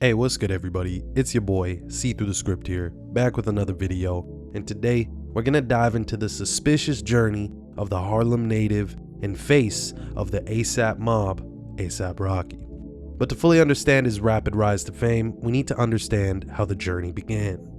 Hey, what's good everybody? It's your boy, Seethruthescript here, back with another video, and today we're gonna dive into the suspicious journey of the Harlem native and face of the ASAP mob, A$AP Rocky. But to fully understand his rapid rise to fame, we need to understand how the journey began.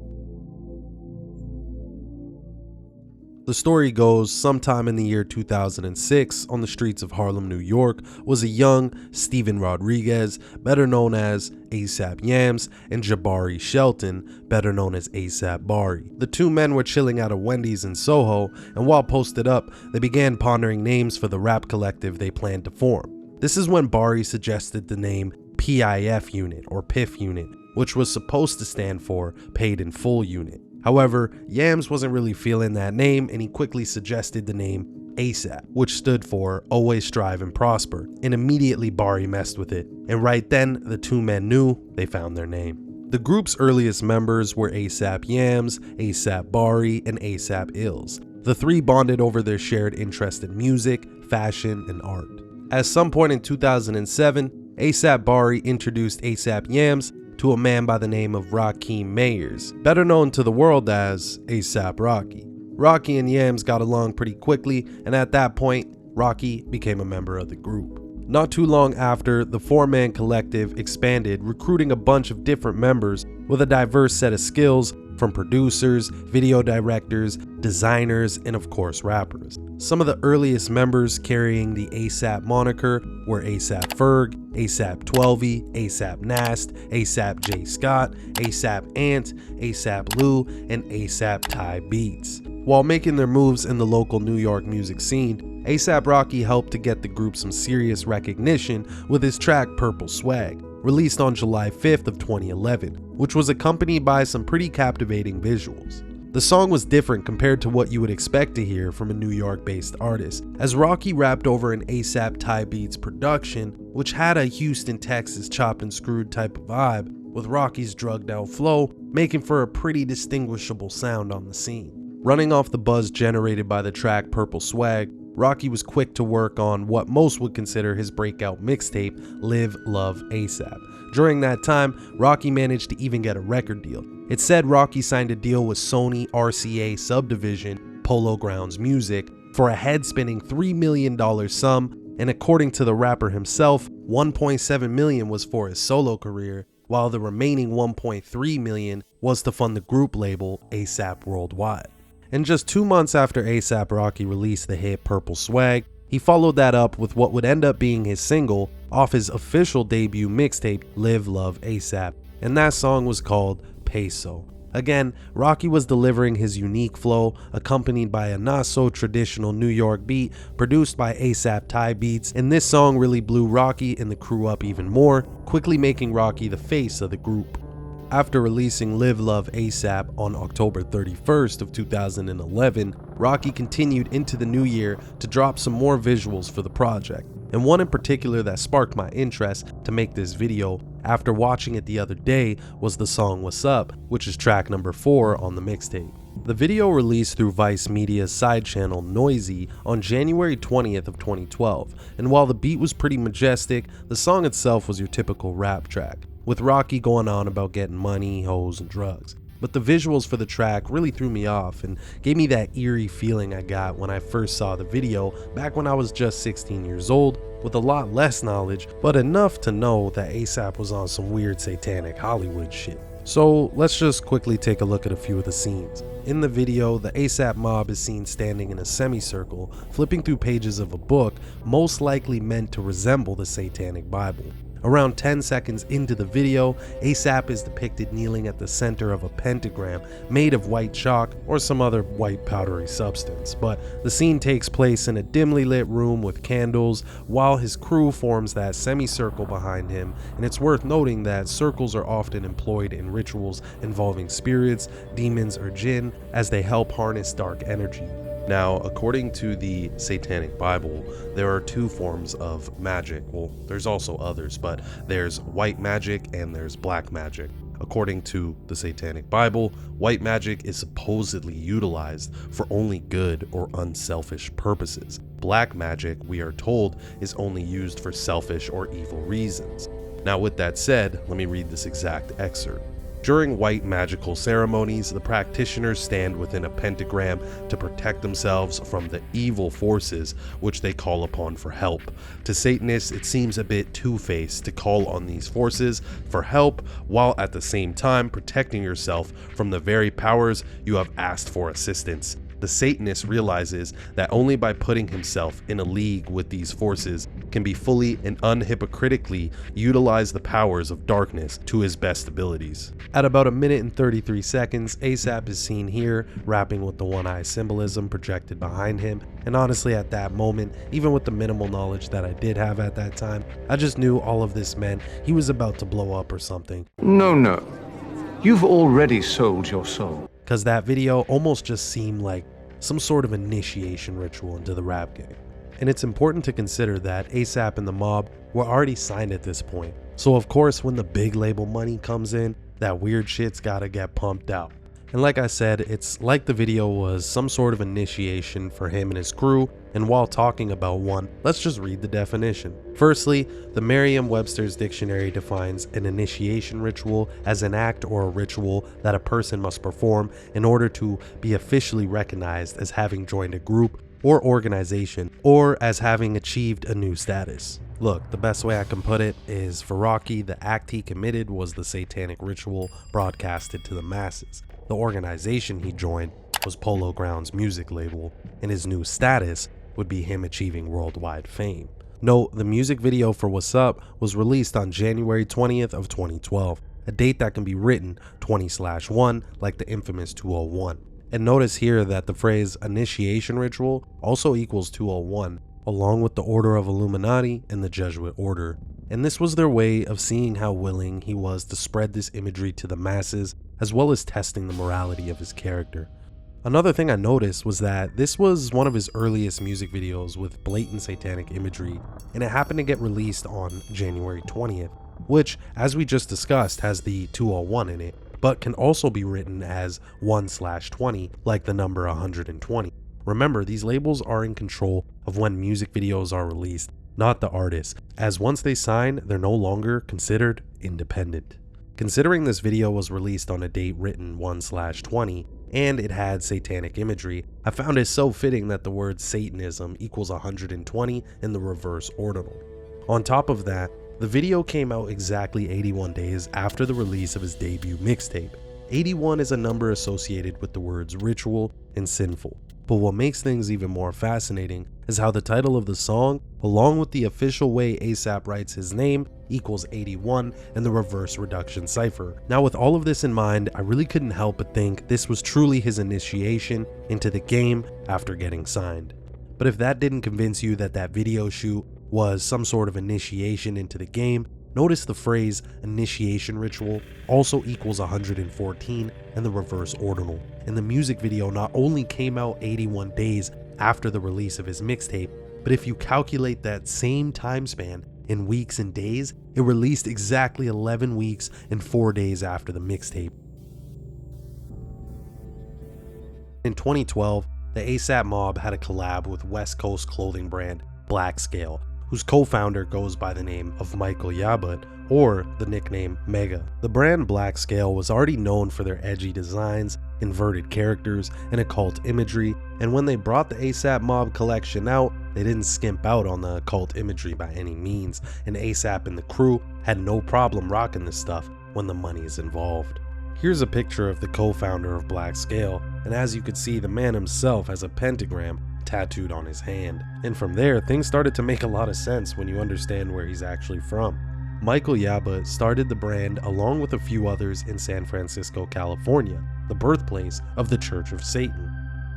The story goes, sometime in the year 2006, on the streets of Harlem, New York, was a young Steven Rodriguez, better known as A$AP Yams, and Jabari Shelton, better known as A$AP Bari. The two men were chilling at a Wendy's in Soho, and while posted up, they began pondering names for the rap collective they planned to form. This is when Bari suggested the name PIF Unit, or PIF Unit, which was supposed to stand for Paid in Full Unit. However, Yams wasn't really feeling that name, and he quickly suggested the name ASAP, which stood for Always Strive and Prosper, and immediately Bari messed with it, and right then the two men knew they found their name. The group's earliest members were A$AP Yams, A$AP Bari, and A$AP Ills. The three bonded over their shared interest in music, fashion, and art. At some point in 2007, A$AP Bari introduced A$AP Yams to a man by the name of Rakim Mayers, better known to the world as A$AP Rocky. Rocky and Yams got along pretty quickly, and at that point, Rocky became a member of the group. Not too long after, the four-man collective expanded, recruiting a bunch of different members with a diverse set of skills from producers, video directors, designers, and of course rappers. Some of the earliest members carrying the A$AP moniker were A$AP Ferg, A$AP 12y, A$AP Nast, A$AP J Scott, A$AP Ant, A$AP Lou, and A$AP Ty Beats. While making their moves in the local New York music scene, A$AP Rocky helped to get the group some serious recognition with his track Purple Swag, released on July 5th of 2011, which was accompanied by some pretty captivating visuals. The song was different compared to what you would expect to hear from a New York-based artist, as Rocky rapped over an A$AP Ty Beats production, which had a Houston, Texas chopped and screwed type of vibe, with Rocky's drugged out flow making for a pretty distinguishable sound on the scene. Running off the buzz generated by the track Purple Swag, Rocky was quick to work on what most would consider his breakout mixtape, Live, Love, A$AP. During that time, Rocky managed to even get a record deal. It said Rocky signed a deal with Sony RCA subdivision, Polo Grounds Music, for a head-spinning $3 million sum, and according to the rapper himself, $1.7 million was for his solo career, while the remaining $1.3 million was to fund the group label A$AP Worldwide. And just 2 months after A$AP Rocky released the hit Purple Swag, he followed that up with what would end up being his single off his official debut mixtape, Live, Love, A$AP, and that song was called Peso. Again, Rocky was delivering his unique flow, accompanied by a not so traditional New York beat produced by A$AP Ty Beats, and this song really blew Rocky and the crew up even more, quickly making Rocky the face of the group. After releasing Live, Love, A$AP on October 31st of 2011, Rocky continued into the new year to drop some more visuals for the project, and one in particular that sparked my interest to make this video after watching it the other day was the song What's Up, which is track number 4 on the mixtape. The video released through Vice Media's side channel Noisy on January 20th of 2012, and while the beat was pretty majestic, the song itself was your typical rap track, with Rocky going on about getting money, hoes, and drugs. But the visuals for the track really threw me off and gave me that eerie feeling I got when I first saw the video back when I was just 16 years old, with a lot less knowledge, but enough to know that A$AP was on some weird satanic Hollywood shit. So let's just quickly take a look at a few of the scenes. In the video, the A$AP mob is seen standing in a semicircle, flipping through pages of a book most likely meant to resemble the Satanic Bible. Around 10 seconds into the video, A$AP is depicted kneeling at the center of a pentagram made of white chalk or some other white powdery substance, but the scene takes place in a dimly lit room with candles while his crew forms that semicircle behind him, and it's worth noting that circles are often employed in rituals involving spirits, demons, or jinn as they help harness dark energy. Now, according to the Satanic Bible, there are two forms of magic. Well, there's also others, but there's white magic and there's black magic. According to the Satanic Bible, white magic is supposedly utilized for only good or unselfish purposes. Black magic, we are told, is only used for selfish or evil reasons. Now with that said, let me read this exact excerpt. During white magical ceremonies, the practitioners stand within a pentagram to protect themselves from the evil forces which they call upon for help. To Satanists, it seems a bit two-faced to call on these forces for help while at the same time protecting yourself from the very powers you have asked for assistance. The Satanist realizes that only by putting himself in a league with these forces can be fully and unhypocritically utilize the powers of darkness to his best abilities. At about 1 minute and 33 seconds, ASAP is seen here rapping with the one eye symbolism projected behind him, and honestly at that moment, even with the minimal knowledge that I did have at that time, I just knew all of this meant he was about to blow up or something. No. You've already sold your soul. Because that video almost just seemed like some sort of initiation ritual into the rap game. And it's important to consider that ASAP and the mob were already signed at this point. So of course when the big label money comes in, that weird shit's gotta get pumped out. And like I said, it's like the video was some sort of initiation for him and his crew, and while talking about one, let's just read the definition. Firstly, the Merriam-Webster's dictionary defines an initiation ritual as an act or a ritual that a person must perform in order to be officially recognized as having joined a group or organization, or as having achieved a new status. Look, the best way I can put it is for Rocky, the act he committed was the satanic ritual broadcasted to the masses. The organization he joined was Polo Ground's music label, and his new status would be him achieving worldwide fame. Note, the music video for What's Up was released on January 20th of 2012, a date that can be written 20/1 like the infamous 201. And notice here that the phrase initiation ritual also equals 201, along with the Order of Illuminati and the Jesuit Order. And this was their way of seeing how willing he was to spread this imagery to the masses, as well as testing the morality of his character. Another thing I noticed was that this was one of his earliest music videos with blatant satanic imagery, and it happened to get released on January 20th, which, as we just discussed, has the 201 in it, but can also be written as 1/20, like the number 120. Remember, these labels are in control of when music videos are released, not the artists, as once they sign, they're no longer considered independent. Considering this video was released on a date written 1/20, and it had satanic imagery, I found it so fitting that the word Satanism equals 120 in the reverse ordinal. On top of that, the video came out exactly 81 days after the release of his debut mixtape. 81 is a number associated with the words ritual and sinful. But what makes things even more fascinating is how the title of the song, along with the official way ASAP writes his name, equals 81 in the reverse reduction cipher. Now with all of this in mind, I really couldn't help but think this was truly his initiation into the game after getting signed. But if that didn't convince you that that video shoot was some sort of initiation into the game, notice the phrase initiation ritual also equals 114 in the reverse ordinal. And the music video not only came out 81 days after the release of his mixtape, but if you calculate that same time span in weeks and days, it released exactly 11 weeks and 4 days after the mixtape. In 2012, the ASAP Mob had a collab with West Coast clothing brand Black Scale, whose co-founder goes by the name of Michael Yabut, or the nickname Mega. The brand Black Scale was already known for their edgy designs, inverted characters, and occult imagery, and when they brought the ASAP Mob collection out, they didn't skimp out on the occult imagery by any means, and ASAP and the crew had no problem rocking this stuff when the money is involved. Here's a picture of the co-founder of Black Scale, and as you can see, the man himself has a pentagram tattooed on his hand. And from there, things started to make a lot of sense when you understand where he's actually from. Michael Yabut started the brand along with a few others in San Francisco, California, the birthplace of the Church of Satan,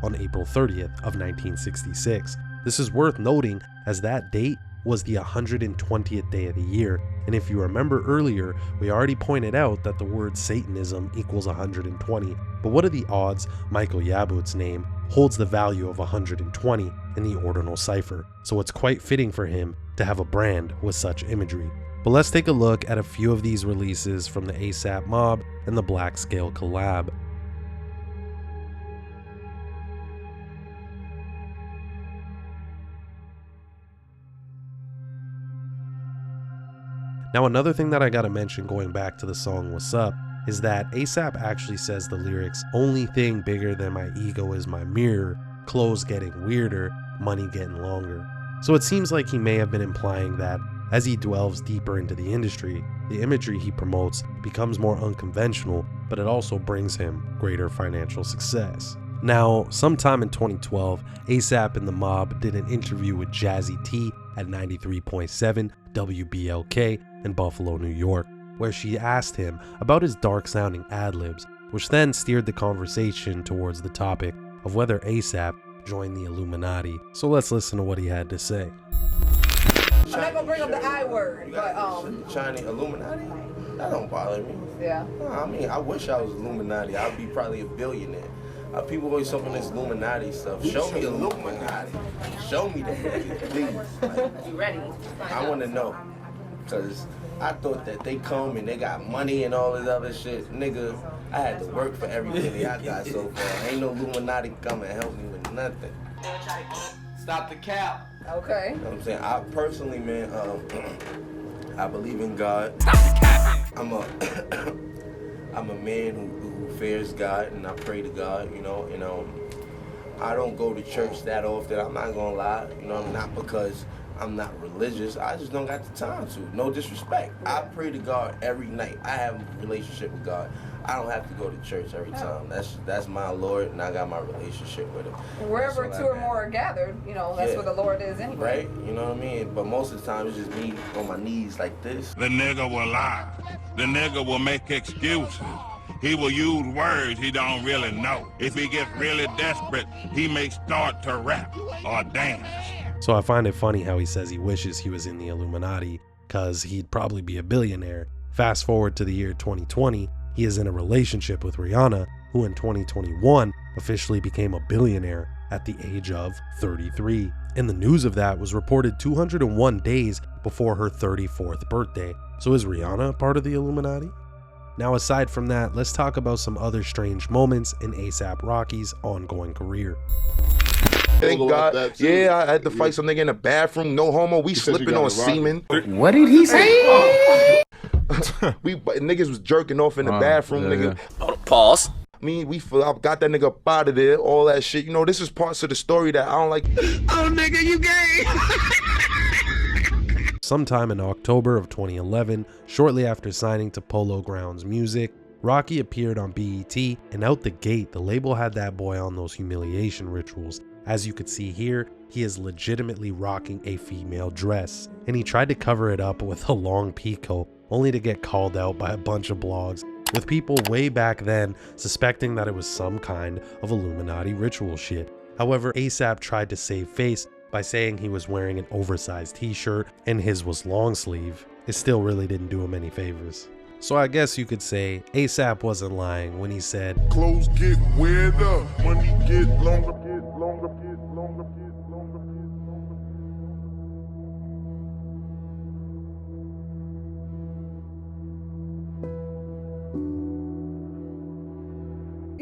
on April 30th of 1966. This is worth noting as that date was the 120th day of the year, and if you remember earlier, we already pointed out that the word Satanism equals 120, but what are the odds Michael Yabut's name holds the value of 120 in the ordinal cipher, so it's quite fitting for him to have a brand with such imagery. But let's take a look at a few of these releases from the ASAP Mob and the Black Scale collab. Now, another thing that I gotta mention going back to the song What's Up is that ASAP actually says the lyrics, only thing bigger than my ego is my mirror, clothes getting weirder, money getting longer. So it seems like he may have been implying that as he delves deeper into the industry, the imagery he promotes becomes more unconventional, but it also brings him greater financial success. Now, sometime in 2012, ASAP and the Mob did an interview with Jazzy T at 93.7 WBLK in Buffalo, New York, where she asked him about his dark-sounding ad-libs, which then steered the conversation towards the topic of whether ASAP joined the Illuminati. So let's listen to what he had to say. I'm not gonna bring up the I word, but Chinese Illuminati? That don't bother me. Yeah. No, I mean, I wish I was Illuminati. I'd be probably a billionaire. People always talking this Illuminati stuff. Show me Illuminati. Show me the please. Like, You ready? I want to know, cause I thought that they come and they got money and all this other shit. Nigga, I had to work for everything I got so far. Ain't no Illuminati come and help me with nothing. Stop the cap. Okay. You know what I'm saying? I personally, man, I believe in God. I'm a man who fears God, and I pray to God, you know, and I don't go to church that often. I'm not gonna lie, you know, not because I'm not religious. I just don't got the time to. No disrespect. I pray to God every night. I have a relationship with God. I don't have to go to church every time. That's my Lord, and I got my relationship with Him. And wherever two or more are gathered, you know, that's where the Lord is anyway. Right? You know what I mean? But most of the time, it's just me on my knees like this. The nigga will lie. The nigga will make excuses. He will use words he don't really know. If he gets really desperate, he may start to rap or dance. So I find it funny how he says he wishes he was in the Illuminati because he'd probably be a billionaire. Fast forward to the year 2020, he is in a relationship with Rihanna, who in 2021 officially became a billionaire at the age of 33. And the news of that was reported 201 days before her 34th birthday. So is Rihanna part of the Illuminati? Now, aside from that, let's talk about some other strange moments in ASAP Rocky's ongoing career. Thank God. Yeah, I had to fight some nigga in the bathroom. No homo. We slipping on semen. What did he say? Niggas was jerking off in the bathroom, nigga. Pause. I mean, I got that nigga up out of there, all that shit. You know, this is parts of the story that I don't like. Oh, nigga, you gay. Sometime in October of 2011, shortly after signing to Polo Grounds Music, Rocky appeared on BET, and out the gate, the label had that boy on those humiliation rituals. As you could see here, he is legitimately rocking a female dress, and he tried to cover it up with a long peacoat, only to get called out by a bunch of blogs, with people way back then suspecting that it was some kind of Illuminati ritual shit. However, ASAP tried to save face by saying he was wearing an oversized t-shirt and his was long sleeve. It still really didn't do him any favors. So I guess you could say ASAP wasn't lying when he said, Clothes get weirder, money get longer, get longer, get longer, get longer, get longer.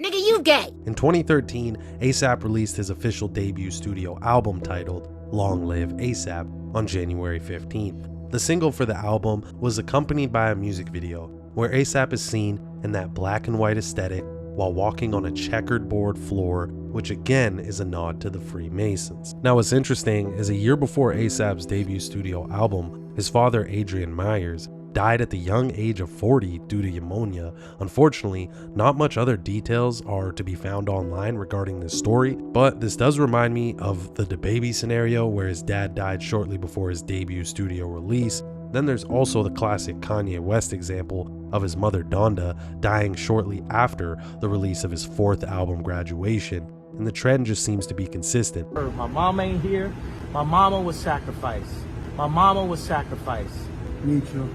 Nigga, you gay. In 2013, ASAP released his official debut studio album titled Long Live ASAP on January 15th. The single for the album was accompanied by a music video where ASAP is seen in that black and white aesthetic while walking on a checkered board floor, which again is a nod to the Freemasons. Now what's interesting is a year before ASAP's debut studio album, his father Adrian Myers died at the young age of 40 due to pneumonia. Unfortunately, not much other details are to be found online regarding this story, but this does remind me of the DaBaby scenario where his dad died shortly before his debut studio release. Then there's also the classic Kanye West example of his mother Donda dying shortly after the release of his fourth album, Graduation, and the trend just seems to be consistent. My mom ain't here. My mama was sacrificed. My mama was sacrificed. Me too.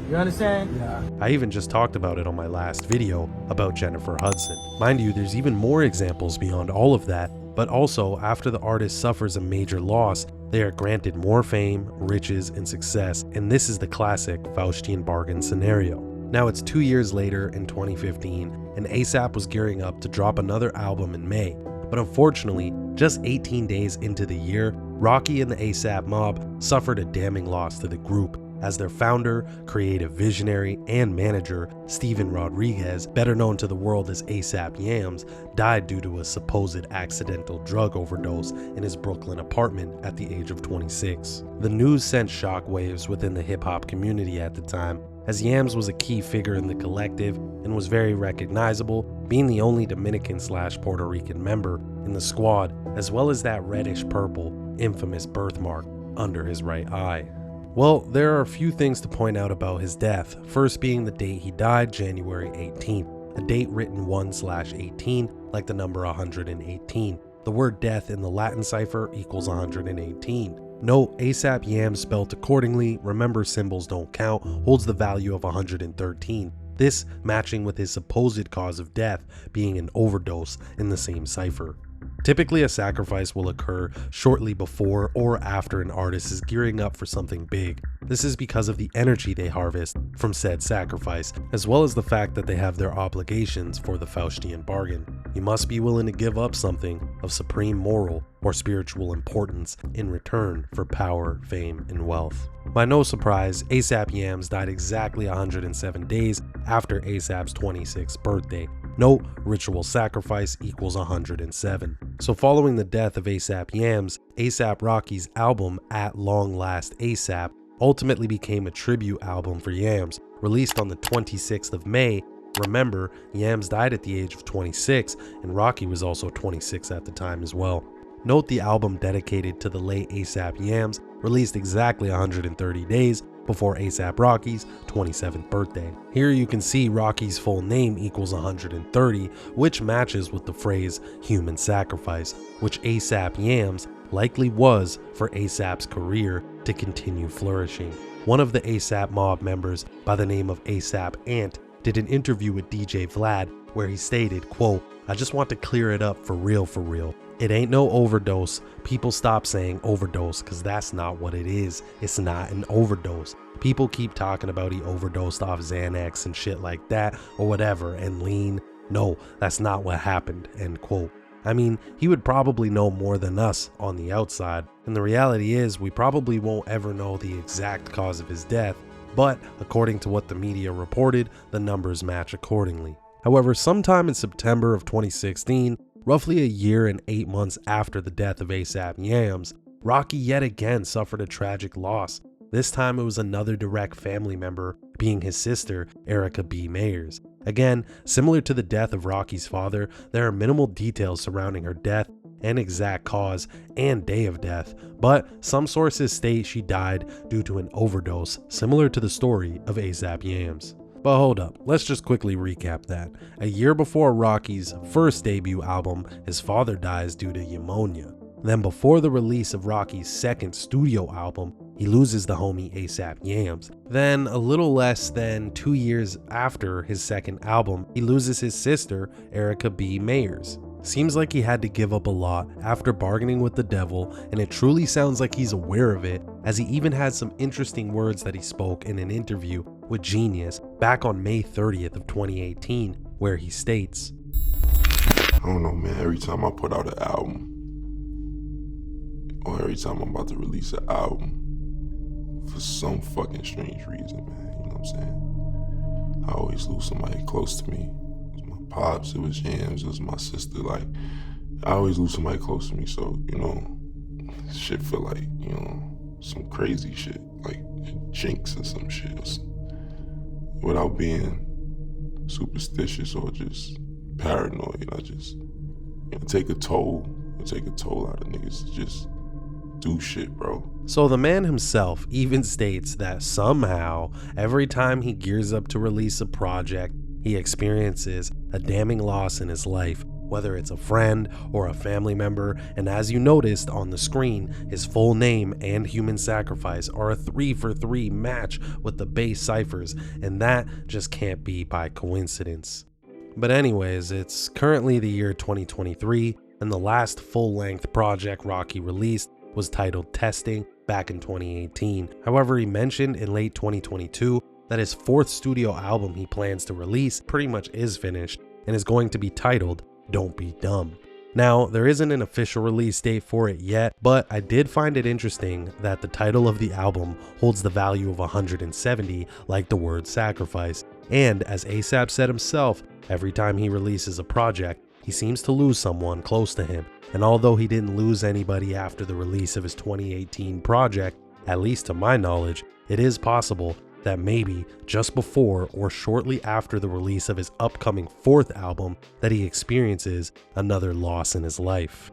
You understand? Yeah. I even just talked about it on my last video about Jennifer Hudson. Mind you, there's even more examples beyond all of that, but also after the artist suffers a major loss, they are granted more fame, riches, and success, and this is the classic Faustian bargain scenario. Now it's 2 years later in 2015, and ASAP was gearing up to drop another album in May, but unfortunately, just 18 days into the year, Rocky and the ASAP mob suffered a damning loss to the group. as their founder, creative visionary, and manager, Steven Rodriguez, better known to the world as ASAP Yams, died due to a supposed accidental drug overdose in his Brooklyn apartment at the age of 26. The news sent shockwaves within the hip-hop community at the time, as Yams was a key figure in the collective and was very recognizable, being the only Dominican/Puerto Rican member in the squad, as well as that reddish-purple, infamous birthmark under his right eye. Well, there are a few things to point out about his death, first being the date he died, January 18th, a date written 1/18 like the number 118. The word death in the Latin cipher equals 118. Note, ASAP Yams spelt accordingly, remember symbols don't count, holds the value of 113. This matching with his supposed cause of death being an overdose in the same cipher. Typically, a sacrifice will occur shortly before or after an artist is gearing up for something big. This is because of the energy they harvest from said sacrifice, as well as the fact that they have their obligations for the Faustian bargain. You must be willing to give up something of supreme moral or spiritual importance in return for power, fame, and wealth. By no surprise, ASAP Yams died exactly 107 days after ASAP's 26th birthday. Note, ritual sacrifice equals 107. So following the death of ASAP Yams, ASAP Rocky's album At Long Last ASAP ultimately became a tribute album for Yams, released on the 26th of May. Remember, Yams died at the age of 26, and Rocky was also 26 at the time as well. Note the album dedicated to the late ASAP Yams, released exactly 130 days before ASAP Rocky's 27th birthday. Here you can see Rocky's full name equals 130, which matches with the phrase human sacrifice, which ASAP Yams likely was for ASAP's career to continue flourishing. One of the ASAP mob members by the name of ASAP Ant did an interview with DJ Vlad where he stated, quote, "I just want to clear it up for real. It ain't no overdose. People stop saying overdose because that's not what it is. It's not an overdose. People keep talking about he overdosed off Xanax and shit like that or whatever and lean. No, that's not what happened," end quote. I mean, he would probably know more than us on the outside, and the reality is we probably won't ever know the exact cause of his death, but according to what the media reported, the numbers match accordingly. However, sometime in September of 2016, roughly a year and 8 months after the death of ASAP Yams, Rocky yet again suffered a tragic loss. This time it was another direct family member, being his sister, Erica B. Mayers. Again, similar to the death of Rocky's father, there are minimal details surrounding her death and exact cause and day of death, but some sources state she died due to an overdose, similar to the story of ASAP Yams. But hold up, let's just quickly recap that. A year before Rocky's first debut album, his father dies due to pneumonia. Then before the release of Rocky's second studio album, he loses the homie ASAP Yams. Then a little less than 2 years after his second album, he loses his sister, Erica B. Mayers. Seems like he had to give up a lot after bargaining with the devil, and it truly sounds like he's aware of it, as he even had some interesting words that he spoke in an interview with Genius back on May 30th of 2018, where he states, "I don't know, man, every time I put out an album, or every time I'm about to release an album, for some fucking strange reason, man, you know what I'm saying? I always lose somebody close to me. It was my pops, it was Yams, it was my sister, like, I always lose somebody close to me, so, you know, shit feel like, you know, some crazy shit, like jinx or some shit, without being superstitious or just paranoid. I just, you know, take a toll out of niggas to just do shit, bro." So the man himself even states that somehow, every time he gears up to release a project, he experiences a damning loss in his life, whether it's a friend or a family member, and as you noticed on the screen, his full name and human sacrifice are a 3-for-3 match with the base ciphers, and that just can't be by coincidence. But anyways, it's currently the year 2023, and the last full-length project Rocky released was titled Testing back in 2018. However, he mentioned in late 2022 that his fourth studio album he plans to release pretty much is finished and is going to be titled Don't Be Dumb. Now, there isn't an official release date for it yet, but I did find it interesting that the title of the album holds the value of 170, like the word sacrifice. And as ASAP said himself, every time he releases a project, he seems to lose someone close to him. And although he didn't lose anybody after the release of his 2018 project, at least to my knowledge, it is possible that maybe just before or shortly after the release of his upcoming 4th album that he experiences another loss in his life.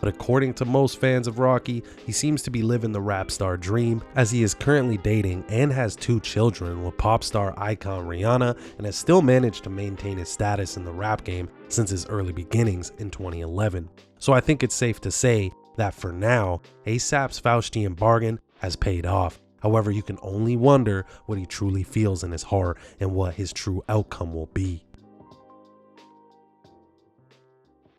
But according to most fans of Rocky, he seems to be living the rap star dream, as he is currently dating and has 2 children with pop star icon Rihanna, and has still managed to maintain his status in the rap game since his early beginnings in 2011. So I think it's safe to say that for now, ASAP's Faustian bargain has paid off. However, you can only wonder what he truly feels in his heart and what his true outcome will be.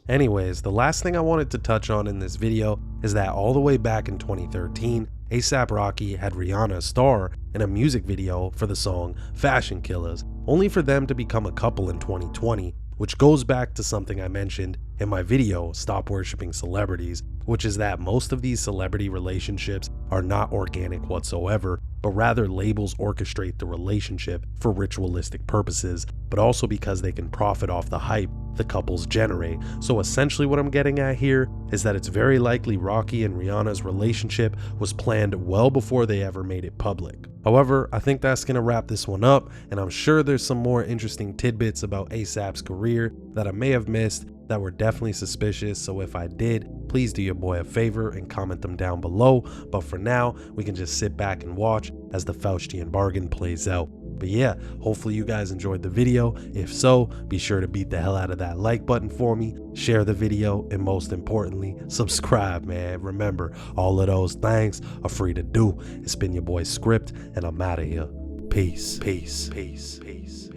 Anyways, the last thing I wanted to touch on in this video is that all the way back in 2013, ASAP Rocky had Rihanna star in a music video for the song Fashion Killers, only for them to become a couple in 2020, which goes back to something I mentioned in my video, Stop Worshipping Celebrities, which is that most of these celebrity relationships are not organic whatsoever, but rather labels orchestrate the relationship for ritualistic purposes, but also because they can profit off the hype the couples generate. So essentially what I'm getting at here is that it's very likely Rocky and Rihanna's relationship was planned well before they ever made it public. However, I think that's gonna wrap this one up, and I'm sure there's some more interesting tidbits about ASAP's career that I may have missed that were definitely suspicious, so if I did, please do your boy a favor and comment them down below. But for now, we can just sit back and watch as the Faustian bargain plays out. But yeah, hopefully you guys enjoyed the video. If so, be sure to beat the hell out of that like button for me, share the video, and most importantly, subscribe, man. Remember, all of those things are free to do. It's been your boy Script, and I'm out of here. Peace, peace, peace, peace.